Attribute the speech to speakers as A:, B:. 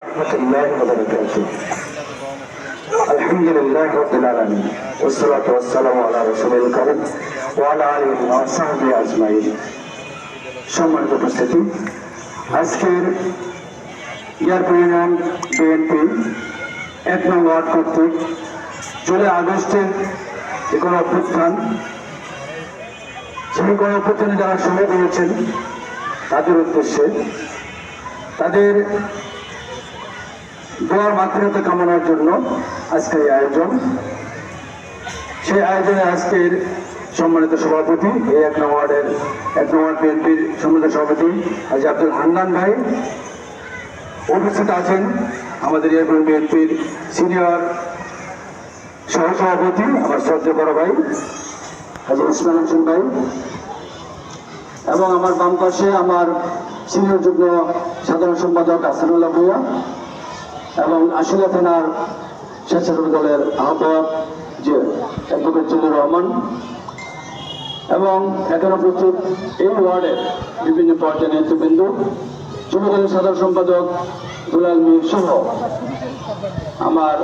A: ورحمة الله وبركاته. الحمد لله رب العالمين والصلاة والسلام على رسول الكريم وعلى آله وصحبه أجمعين. সম্মানিত উপস্থিতি, আজকের ইয়ারপুর ইউনিয়ন বিএনপি ১ নং ওয়ার্ড কর্তৃক জুলাই আগস্টের যে কোনো অভ্যুত্থান, সেই কোনো অভ্যুত্থানে যারা শহীদ হয়েছেন তাদের উদ্দেশ্যে তাদের দোয়ার মাধ্যমে কামনার জন্য আজকের এই আয়োজন। সেই আয়োজনে আজকের সম্মানিত সভাপতি, এই ১ নং ওয়ার্ড বিএনপির সম্মানিত সভাপতি হাজী আব্দুল হান্নান ভাই উপস্থিত আছেন। আমাদের ইয়ারপুর বিএনপির সিনিয়র সহসভাপতি আমার শ্রদ্ধেয় বড় ভাই হাজী ইসমাইল হোসেন ভাই, এবং আমার বাম পাশে আমার সিনিয়র যুগ্ম সাধারণ সম্পাদক আসানুল্লাহ ভূঁইয়া, এবং আশুলিয়া থানার স্বেচ্ছাসেবক দলের আহ্বায়ক যে অ্যাডভোকেট জিল্লুর রহমান, এবং এখানে উপস্থিত এই ওয়ার্ডের বিভিন্ন পর্যায়ের নেতৃবৃন্দ, যুবদলের সাধারণ সম্পাদক দুলাল মীর সহ আমার